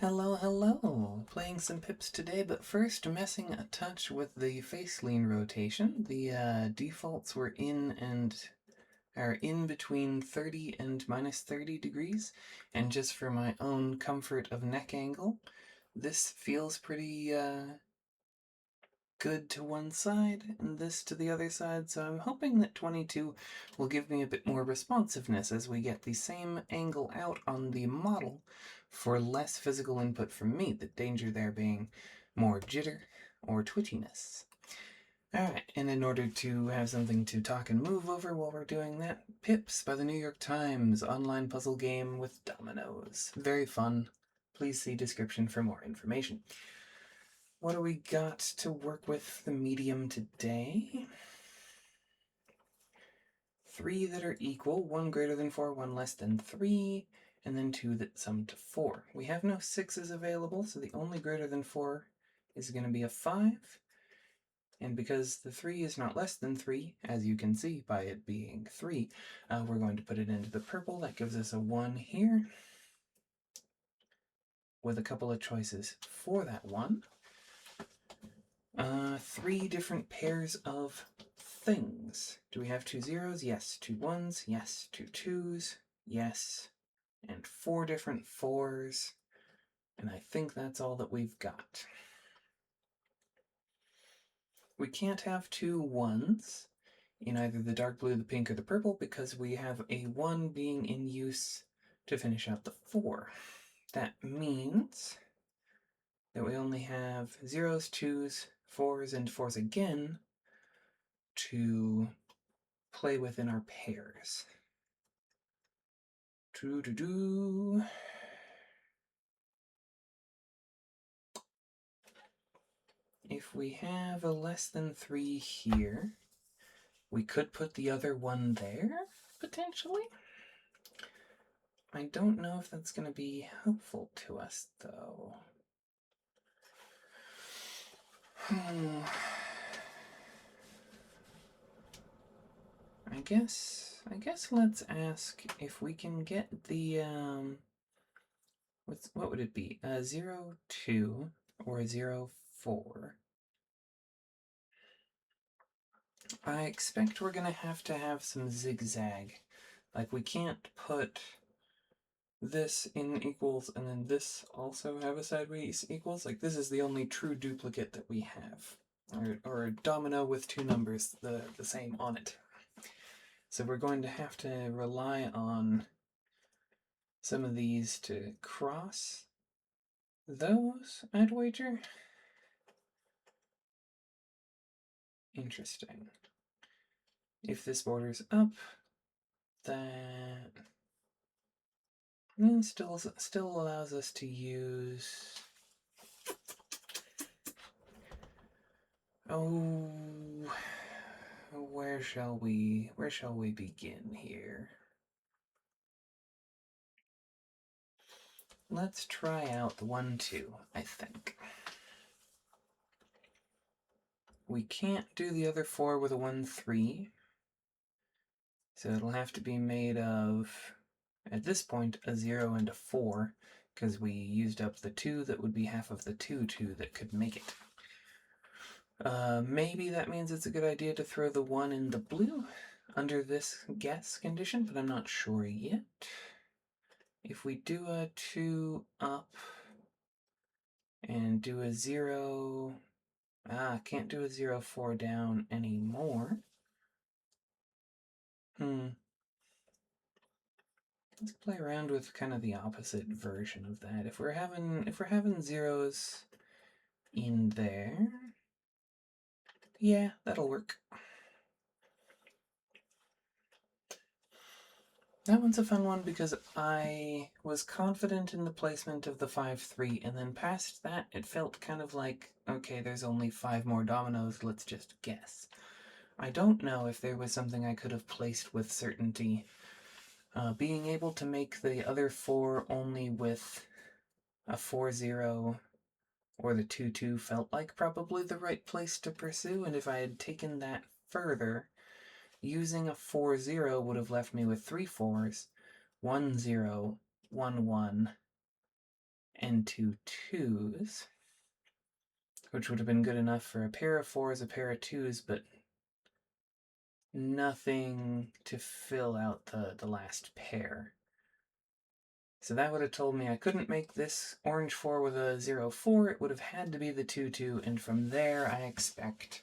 Hello, hello! Playing some pips today, but first messing a touch with the face lean rotation. The defaults were in between 30 and minus 30 degrees, and just for my own comfort of neck angle, this feels pretty good to one side and this to the other side, so I'm hoping that 22 will give me a bit more responsiveness as we get the same angle out on the model for less physical input from me, the danger there being more jitter or twitchiness. Alright, and in order to have something to talk and move over while we're doing that, Pips by the New York Times, online puzzle game with dominoes. Very fun. Please see description for more information. What do we got to work with the medium today? 3 that are equal, 1 greater than 4, 1 less than 3, and then 2 that sum to 4. We have no 6s available, so the only greater than 4 is going to be a 5. And because the 3 is not less than 3, as you can see by it being 3, we're going to put it into the purple. That gives us a 1 here, with a couple of choices for that 1. 3 different pairs of things. Do we have 2 zeros? Yes. 2 1s? Yes. 2 2s? Yes. And 4 different 4s. And I think that's all that we've got. We can't have 2 1s in either the dark blue, the pink, or the purple because we have a 1 being in use to finish out the 4. That means that we only have 0s, 2s, 4s, and 4s again to play with in our pairs. If we have a less than 3 here, we could put the other 1 there, potentially. I don't know if that's going to be helpful to us, though. I guess let's ask if we can get the what would it be? A 0 2 or a 0 4? I expect we're gonna have to have some zigzag. Like, we can't put this in equals and then this also have a sideways equals. Like, this is the only true duplicate that we have. Or a domino with 2 numbers the same on it. So we're going to have to rely on some of these to cross those, I'd wager. Interesting. If this borders up, that still allows us to use. Oh, where shall we begin here? Let's try out the 1 2, I think. We can't do the other 4 with a 1 3. So it'll have to be made of, at this point, a 0 and a 4, because we used up the 2 that would be half of the 2 2 that could make it. Maybe that means it's a good idea to throw the 1 in the blue under this guess condition, but I'm not sure yet. If we do a 2 up and do a 0, can't do a 0 4 down anymore. Let's play around with kind of the opposite version of that. If we're having zeros in there, yeah, that'll work. That one's a fun one because I was confident in the placement of the 5 3, and then past that it felt kind of like, okay, there's only 5 more dominoes, let's just guess. I don't know if there was something I could have placed with certainty. Being able to make the other 4 only with a 4 0 or the 2 2 felt like probably the right place to pursue, and if I had taken that further, using a 4 0 would have left me with 3 4s, 1 0, 1 1, and 2 2s, which would have been good enough for a pair of 4s, a pair of 2s, but nothing to fill out the last pair. So that would have told me I couldn't make this orange 4 with a 0-4. It would have had to be the 2-2, and from there I expect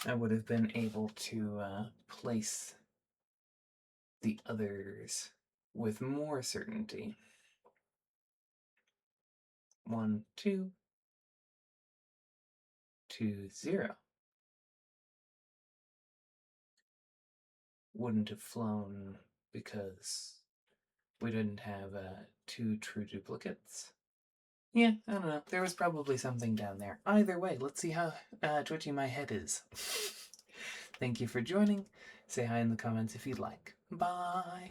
I would have been able to place the others with more certainty. 1, 2, 2, 0. Wouldn't have flown because we didn't have 2 true duplicates. Yeah, I don't know. There was probably something down there. Either way, let's see how twitchy my head is. Thank you for joining. Say hi in the comments if you'd like. Bye!